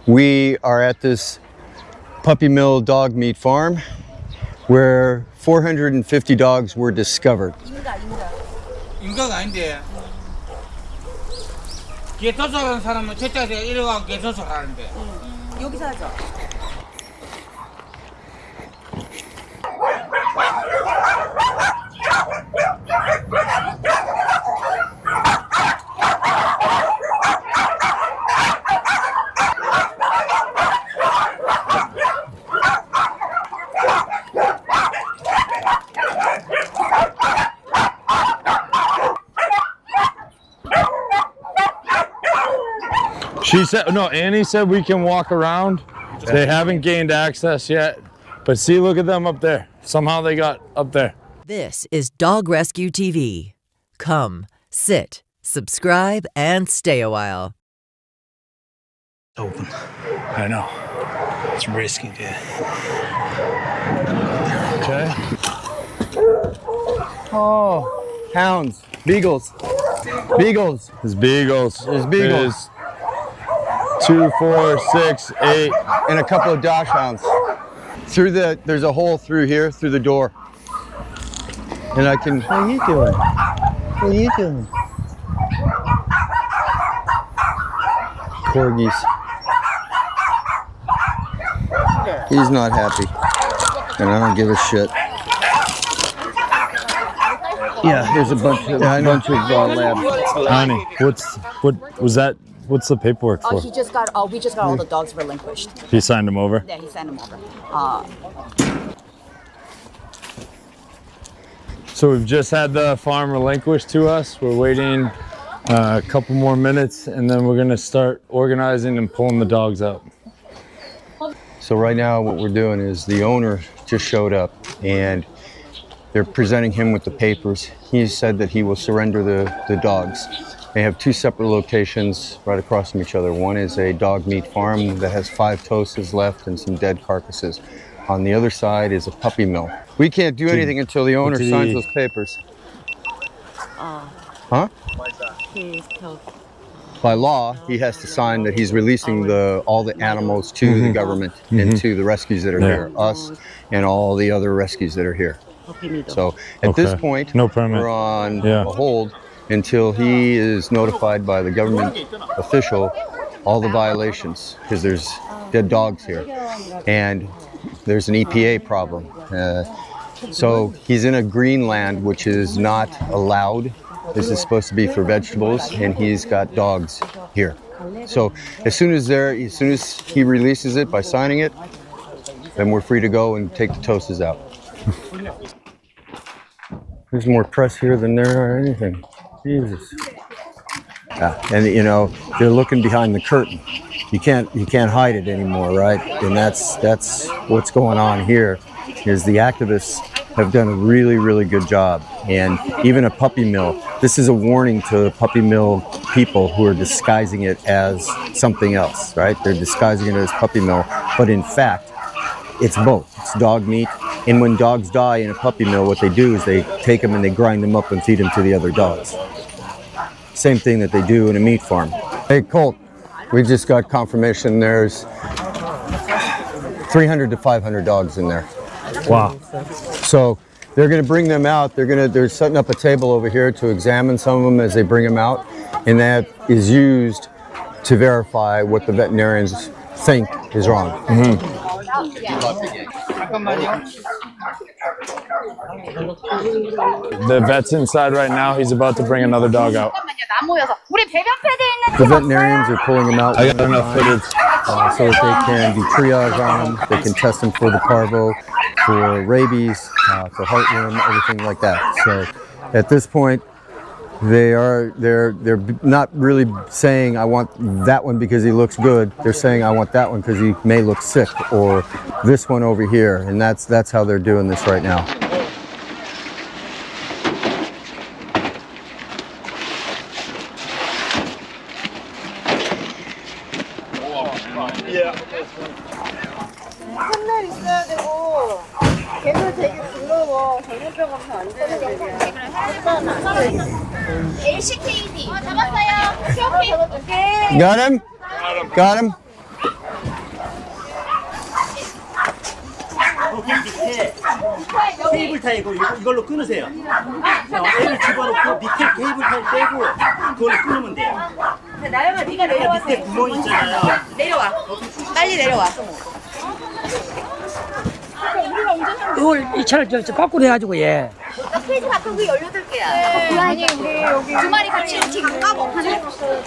We are at this puppy mill dog meat farm where 450 dogs were discovered. 인가가 아닌데 개토소라는 사람은 저쪽에서 이래가고 개토소를 하는데 여기서 하죠. She said, no, Annie said we can walk around. They haven't gained access yet, but see, look at them up there. Somehow they got up there. This is Dog Rescue TV. Come, sit, subscribe, and stay a while. Open. I know. It's risky, dude. Okay. Oh, hounds, beagles. Beagles. There's beagles. There's beagles. There's 2, 4, 6, 8. And a couple of dachshunds. There's a hole through here, through the door. And I can. What are you doing? What are you doing? Corgis. He's not happy. And I don't give a shit. Yeah, there's a bunch of labs. Honey, what was that? What's the paperwork for? He just got. We just got all the dogs relinquished. He signed them over? Yeah, he sent them over. So we've just had the farm relinquished to us. We're waiting a couple more minutes, and then we're gonna start organizing and pulling the dogs out. So right now what we're doing is the owner just showed up and they're presenting him with the papers. He said that he will surrender the dogs. They have two separate locations right across from each other. One is a dog meat farm that has 5 tosses left and some dead carcasses. On the other side is a puppy mill. We can't do anything until the owner signs those papers. Huh? By law, he has to sign that he's releasing all the animals to the government and to the rescues that are here, us and all the other rescues that are here. So at this point, no permit. We're on a hold until he is notified by the government official all the violations, because there's dead dogs here and there's an EPA problem. So he's in a green land which is not allowed. This is supposed to be for vegetables, and he's got dogs here. So as soon as he releases it by signing it, then we're free to go and take the tosses out. There's more press here than there are anything. Jesus. And you know, they're looking behind the curtain. You can't hide it anymore, right? And that's what's going on here. Is the activists have done a really, really good job. And even a puppy mill, this is a warning to puppy mill people who are disguising it as something else, right? They're disguising it as puppy mill, but in fact, it's both. It's dog meat. And when dogs die in a puppy mill, what they do is they take them and they grind them up and feed them to the other dogs. Same thing that they do in a meat farm. Hey, Colt, we just got confirmation there's 300 to 500 dogs in there. Wow. So they're going to bring them out. They're setting up a table over here to examine some of them as they bring them out, and that is used to verify what the veterinarians think is wrong. The vet's inside right now. He's about to bring another dog out. The veterinarians are pulling them out. I got enough footage. So that they can do triage on them. They can test them for the parvo, for rabies, for heartworm, everything like that. So at this point, they're not really saying I want that one because he looks good. They're saying I want that one because he may look sick, or this one over here, and that's how they're doing this right now. LCKD. 잡았어요. Got him? Got him? 밑에 케이블 타이고 이걸로 끊으세요. 애를 집어넣고 밑에 케이블 타이 떼고 그걸로 끊으면 돼요. 나영아, 네가 내려와. 밑에 구멍 있잖아요. 내려와. 빨리 내려와. 이걸 이 차를 저 밖으로 해가지고 얘. 페이지 바꾼 게 18개야. 아니, 우리 여기 두 마리 같이 이렇게 까먹.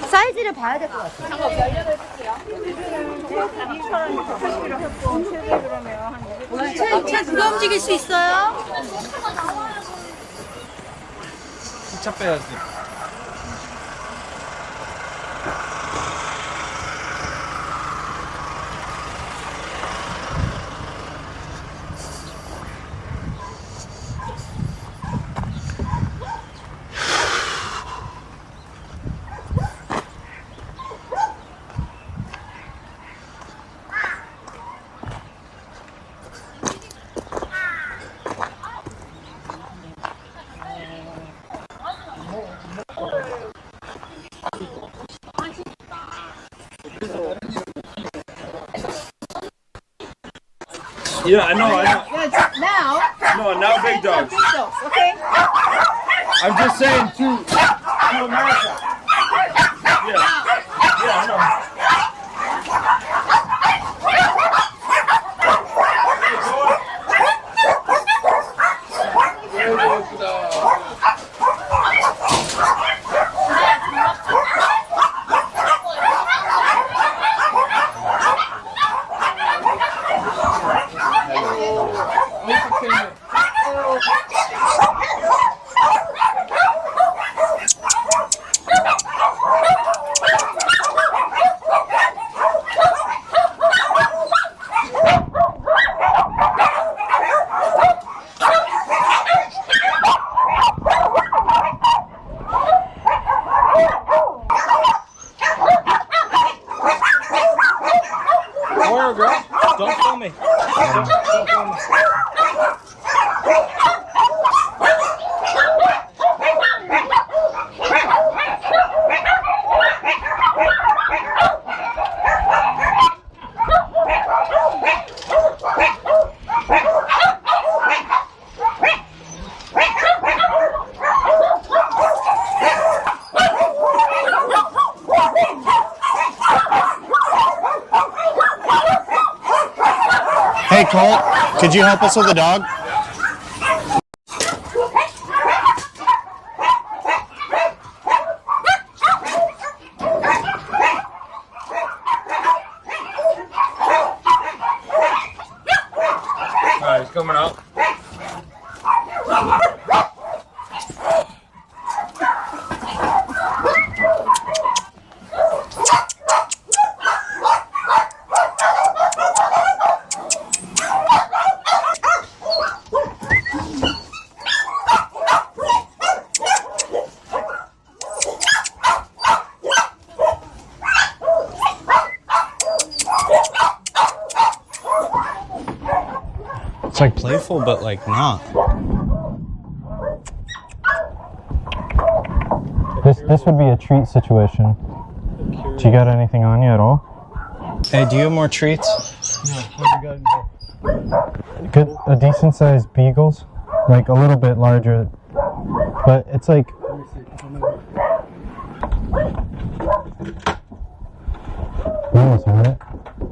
사이즈를 봐야 될 것 같아. 잠깐 18개요. 차 누가 움직일 수 있어요? 차 빼야지. Yeah, I know. Now, No, big dogs. okay? I'm just saying to America. Yeah, I know. Warrior girl, don't film me. Don't film me. Hey Colt, could you help us with the dog? Alright, he's coming out. It's like playful, but like not. This would be a treat situation. Do you got anything on you at all? Hey, do you have more treats? Good, a decent sized beagles, like a little bit larger, but it's like. You almost had it.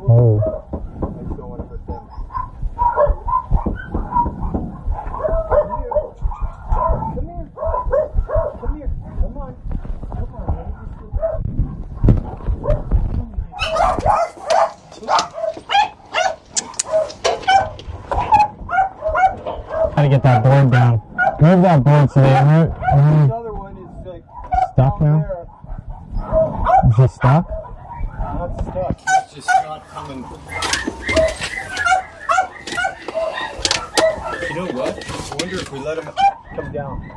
Oh. Gotta get that board down. Move that board so they hurt. The other one is like Stuck now? there. Is he stuck? Not stuck. It's just not coming. You know what? I wonder if we let him come down.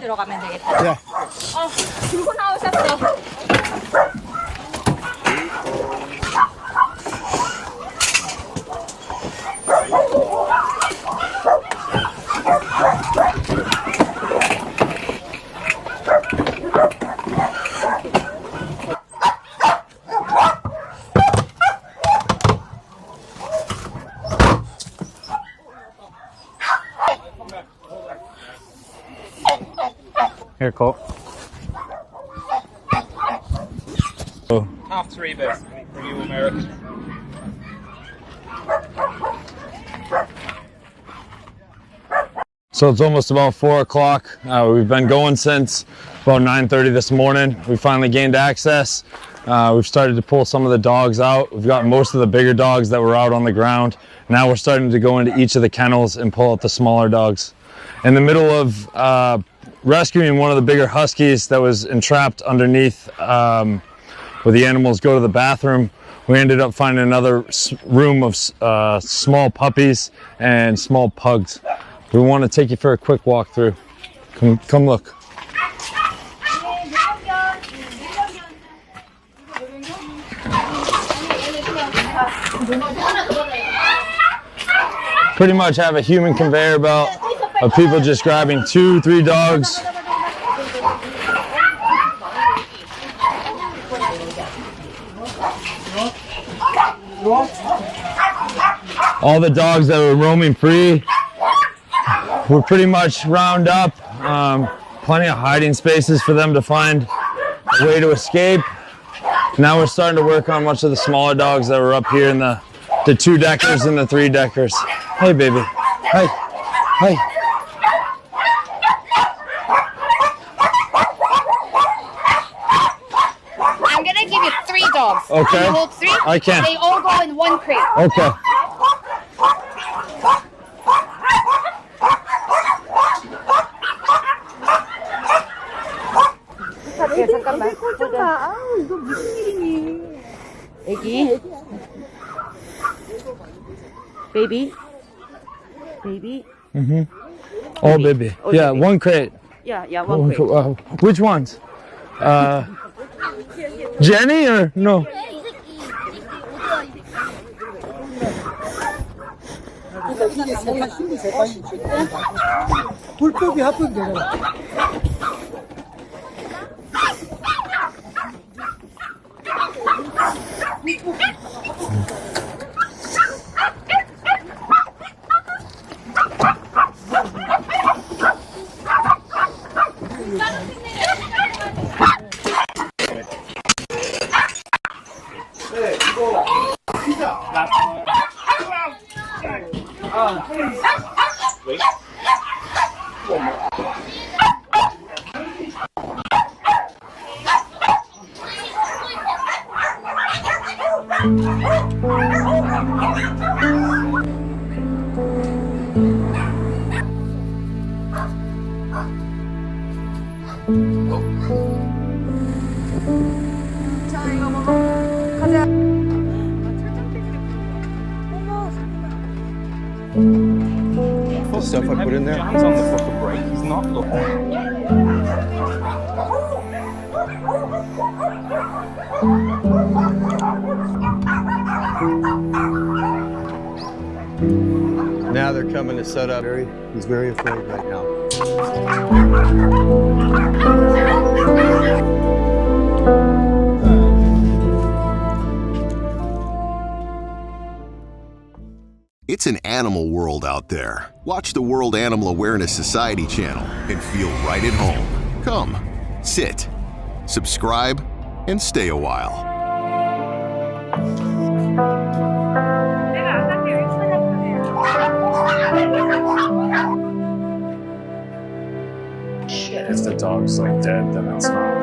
들어가면 되겠다. Yeah. 들고 나오셨어. Here, Colt. Oh. 3:30 basically for you, American. So it's almost about 4 o'clock. We've been going since about 9:30 this morning. We finally gained access. We've started to pull some of the dogs out. We've got most of the bigger dogs that were out on the ground. Now we're starting to go into each of the kennels and pull out the smaller dogs. In the middle of rescuing one of the bigger huskies that was entrapped underneath where the animals go to the bathroom, we ended up finding another room of small puppies and small pugs. We want to take you for a quick walk through. Come look. Pretty much have a human conveyor belt of people just grabbing 2, 3 dogs. All the dogs that were roaming free were pretty much round up. Plenty of hiding spaces for them to find a way to escape. Now we're starting to work on much of the smaller dogs that were up here in the 2-deckers and the 3-deckers. Hey, baby. Hey. Hey. I'm gonna give you 3 dogs. Okay. Can you hold 3? I can. They all go in 1 crate. Okay. 잠깐만. 아우, 이거 무슨 일이니? 애기. Baby. Baby. Oh, baby. Yeah, 1 crate. Yeah, 1 crate. Which ones? Jenny or no? 불법이 합법이 되잖아. Stuff I put in there. John's on the proper break. He's not looking. Now they're coming to set up. He's very afraid right now. It's an animal world out there. Watch the World Animal Awareness Society channel and feel right at home. Come, sit, subscribe, and stay a while. If the dog's like dead, then it's not.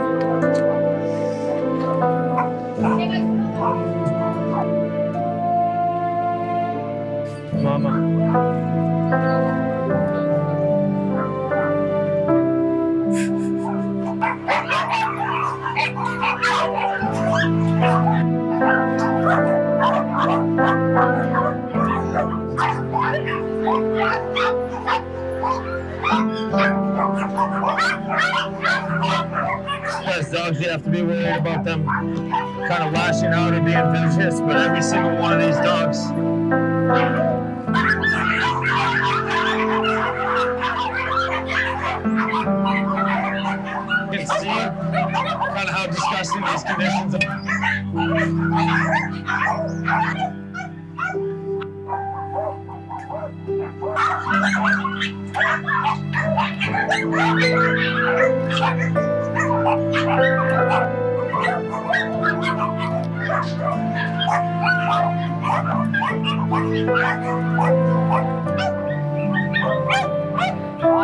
Mama. As dogs, you have to be worried about them kind of lashing out or being vicious, but every single one of these dogs you can see kind of how disgusting these conditions are. I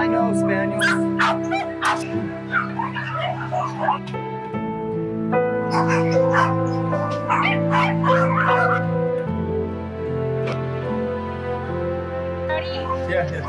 know, Spaniels. Yeah, yeah.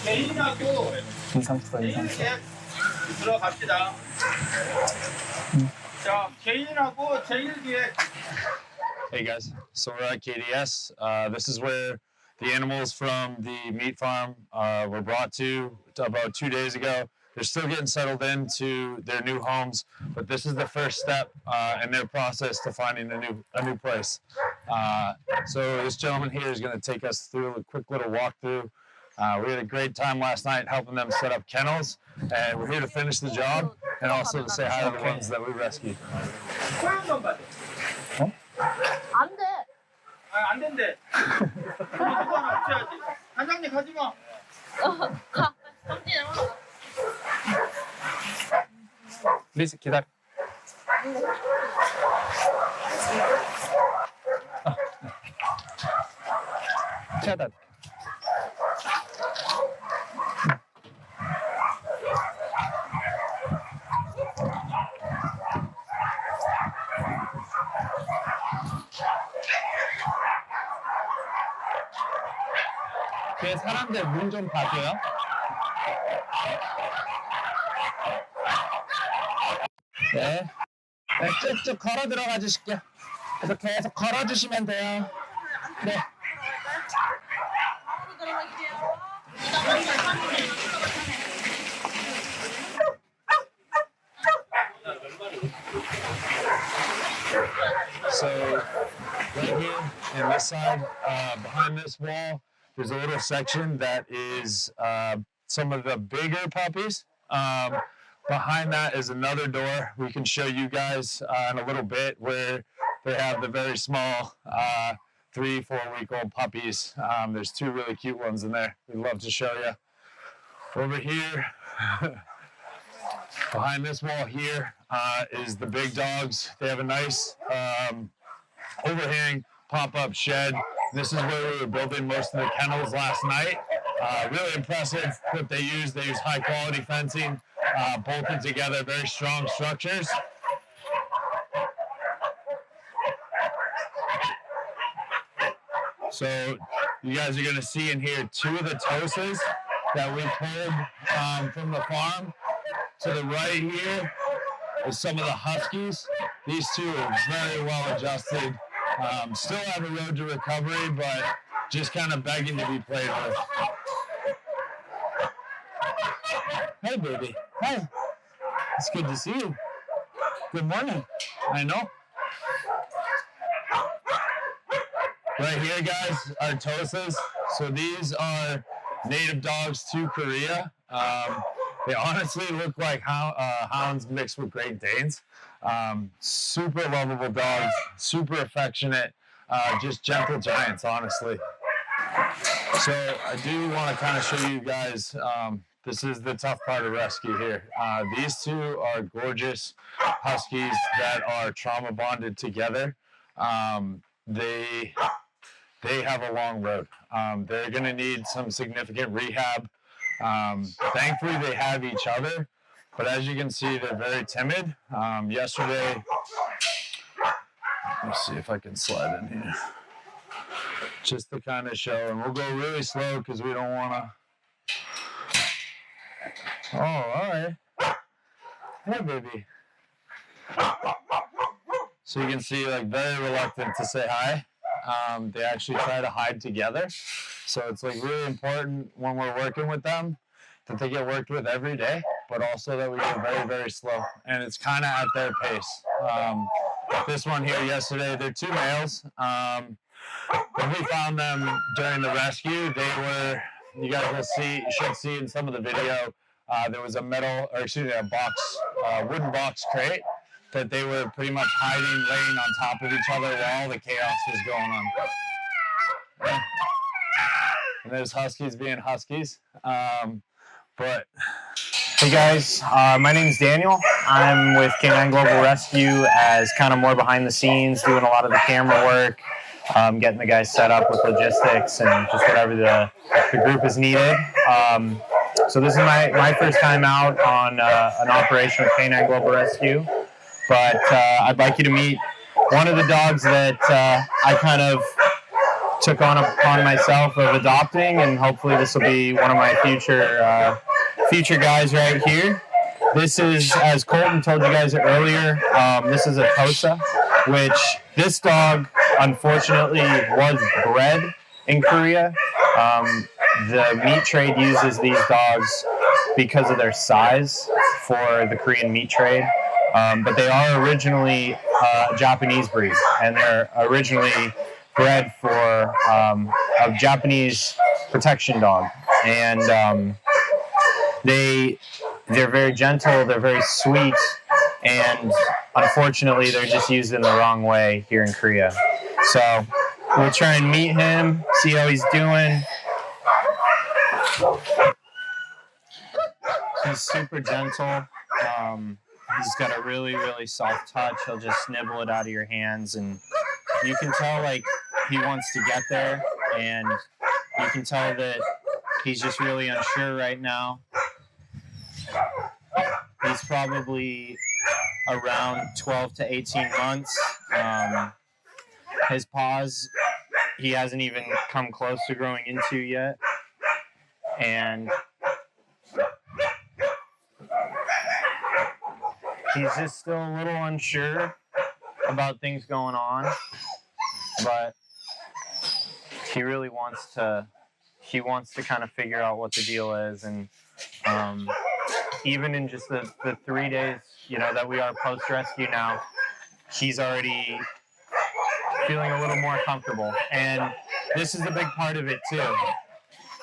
개인하고 들어갑시다. 자, 개인하고 제일 뒤에. Hey guys, so we're at KDS. This is where the animals from the meat farm were brought to about 2 days ago. They're still getting settled into their new homes, but this is the first step in their process to finding a new place. So this gentleman here is going to take us through a quick little walkthrough. We had a great time last night helping them set up kennels, and we're here to finish the job and also to say hi to the ones that we rescued. 안 돼. 안 된대. 누구 하나 붙여야지. 단장님 가지 마. 가. 삼진에 올라가. Please 기다려. 차단. 그 사람들 문 좀 봐줘요. 네. 네, 쭉쭉 걸어 들어가 주실게요. 그래서 계속 걸어 주시면 돼요. 네. So right here and this side, behind this wall, there's a little section that is some of the bigger puppies. Behind that is another door we can show you guys in a little bit where they have the very small 3-4 week old puppies. There's 2 really cute ones in there. We'd love to show you. Over here, behind this wall here is the big dogs. They have a nice overhang pop-up shed. This is where we were building most of the kennels last night. Really impressive what they use. They use high quality fencing, bolted together, very strong structures. So you guys are gonna see and hear 2 of the Tosas that we pulled from the farm. To the right here is some of the Huskies. These 2 are very well adjusted. Still have a road to recovery, but just kind of begging to be played with. Hey, baby. Hi. It's good to see you. Good morning. I know. Right here, guys, are Tosas. So these are native dogs to Korea. They honestly look like hounds mixed with Great Danes. Super lovable dogs, super affectionate, just gentle giants, honestly. So I do want to kind of show you guys, this is the tough part of rescue here. These 2 are gorgeous Huskies that are trauma bonded together. They have a long road. They're going to need some significant rehab. Thankfully, they have each other, but as you can see, they're very timid. Yesterday, let me see if I can slide in here, just to kind of show, and we'll go really slow because we don't want to. Oh, all right. Hey, baby. So you can see, like, very reluctant to say hi. They actually try to hide together. So it's like really important when we're working with them that they get worked with every day, but also that we go very, very slow. And it's kind of at their pace. this one here yesterday. They're 2 males. When we found them during the rescue, they were, you guys will see, you should see in some of the video, there was a wooden box crate that they were pretty much hiding, laying on top of each other while the chaos was going on. Yeah. And there's huskies being huskies. But hey guys, my name's Daniel. I'm with K9 Global Rescue as kind of more behind the scenes, doing a lot of the camera work, getting the guys set up with logistics and just whatever the group is needed. So this is my first time out on an operation with K9 Global Rescue, but I'd like you to meet one of the dogs that I kind of took upon myself of adopting, and hopefully this will be one of my future guys right here. This is, as Colton told you guys earlier, this is a Tosa, which this dog unfortunately was bred in Korea. The meat trade uses these dogs because of their size for the Korean meat trade, but they are originally a Japanese breed, and they're originally bred for a Japanese protection dog, and they're very gentle, they're very sweet, and unfortunately they're just used in the wrong way here in Korea. So we'll try and meet him, see how he's doing. He's super gentle. He's got a really, really soft touch. He'll just nibble it out of your hands, and you can tell like he wants to get there, and you can tell that he's just really unsure right now. He's probably around 12 to 18 months. His paws, he hasn't even come close to growing into yet. And he's just still a little unsure about things going on, but he really wants to kind of figure out what the deal is. And even in just the 3 days, that we are post-rescue now, he's already feeling a little more comfortable. And this is the big part of it too.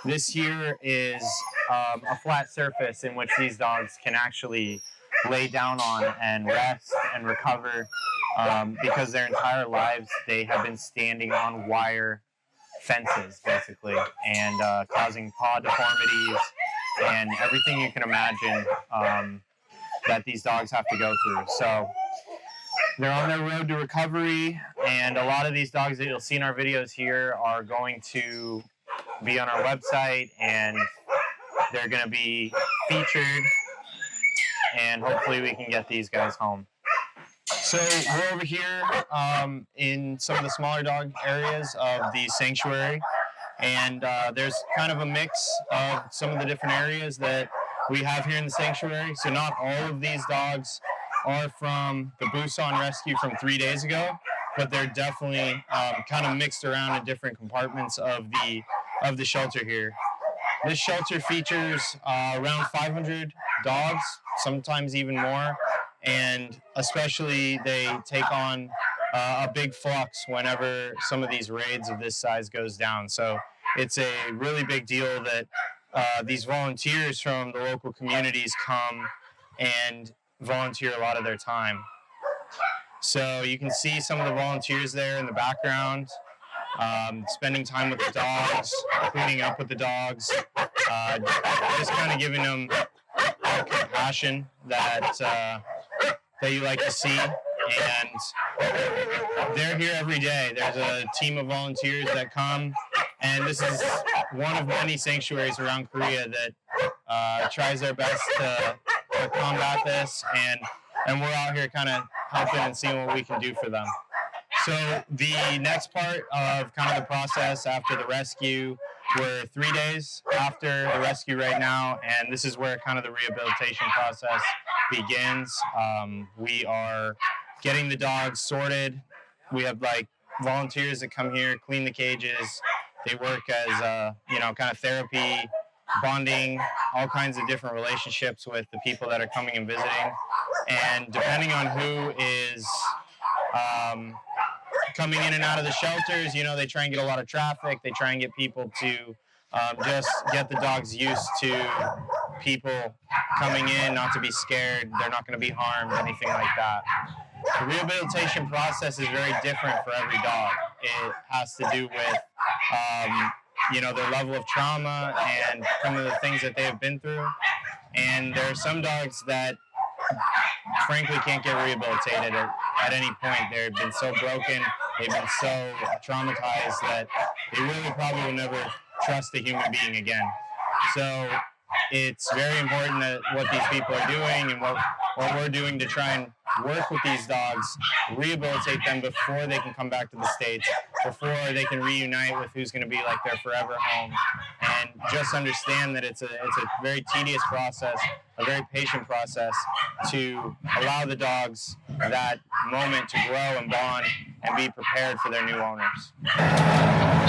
This here is a flat surface in which these dogs can actually lay down on and rest and recover, because their entire lives they have been standing on wire fences basically, and causing paw deformities and everything you can imagine that these dogs have to go through. So they're on their road to recovery, and a lot of these dogs that you'll see in our videos here are going to be on our website, and they're going to be featured, and hopefully we can get these guys home. So we're over here in some of the smaller dog areas of the sanctuary, and there's kind of a mix of some of the different areas that we have here in the sanctuary. So not all of these dogs are from the Busan rescue from 3 days ago, but they're definitely kind of mixed around in different compartments of the shelter here. This shelter features around 500 dogs, sometimes even more, and especially they take on a big flux whenever some of these raids of this size goes down. So it's a really big deal that these volunteers from the local communities come and volunteer a lot of their time. So you can see some of the volunteers there in the background, spending time with the dogs, cleaning up with the dogs, just kind of giving them that compassion that you like to see. And they're here every day. There's a team of volunteers that come, and this is one of many sanctuaries around Korea that tries their best to combat this, and we're out here kind of helping and seeing what we can do for them. So the next part of kind of the process after the rescue, we're 3 days after the rescue right now, and this is where kind of the rehabilitation process begins. We are getting the dogs sorted. We have like volunteers that come here, clean the cages. They work as kind of therapy, bonding, all kinds of different relationships with the people that are coming and visiting. And depending on who is coming in and out of the shelters. You know, they try and get a lot of traffic. They try and get people to just get the dogs used to people coming in, not to be scared. They're not going to be harmed, anything like that. The rehabilitation process is very different for every dog. It has to do with, you know, their level of trauma and some of the things that they have been through. And there are some dogs that frankly can't get rehabilitated at any point. They've been so broken, they've been so traumatized that they really probably will never trust a human being again. So it's very important that what these people are doing and what we're doing to try and work with these dogs, rehabilitate them before they can come back to the States, before they can reunite with who's going to be like their forever home, and just understand that it's a very tedious process, a very patient process to allow the dogs that moment to grow and bond and be prepared for their new owners.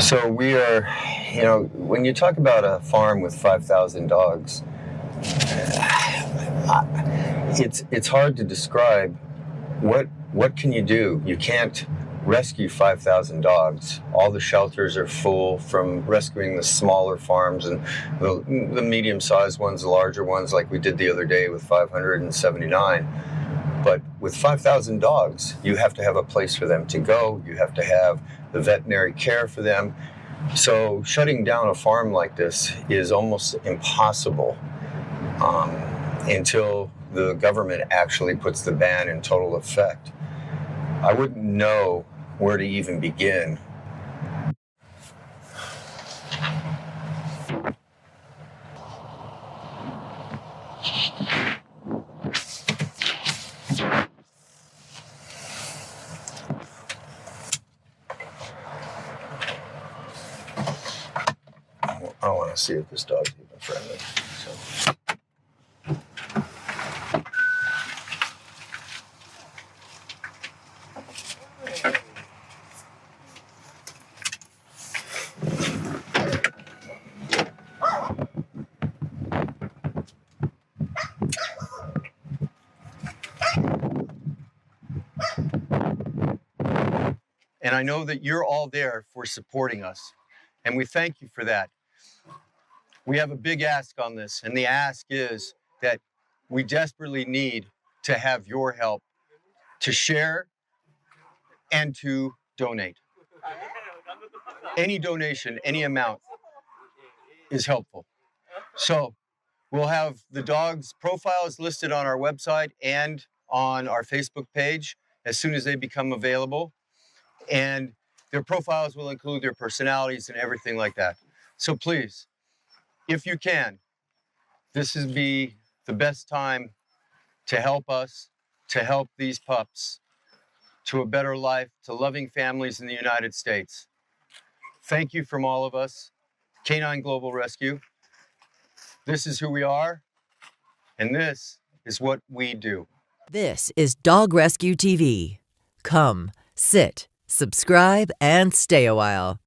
So we are, you know, when you talk about a farm with 5,000 dogs, it's hard to describe what can you do. You can't rescue 5,000 dogs. All the shelters are full from rescuing the smaller farms and the medium-sized ones, the larger ones, like we did the other day with 579. But with 5,000 dogs, you have to have a place for them to go. You have to have the veterinary care for them. So shutting down a farm like this is almost impossible until the government actually puts the ban in total effect. I wouldn't know where to even begin. I want to see if this dog's even friendly. So. And I know that you're all there for supporting us, and we thank you for that. We have a big ask on this, and the ask is that we desperately need to have your help to share and to donate. Any donation, any amount is helpful. So we'll have the dogs' profiles listed on our website and on our Facebook page as soon as they become available. And their profiles will include their personalities and everything like that. So please, if you can, this would be the best time to help us, to help these pups to a better life, to loving families in the United States. Thank you from all of us, Canine Global Rescue. This is who we are, and this is what we do. This is Dog Rescue TV. Come, sit, subscribe, and stay a while.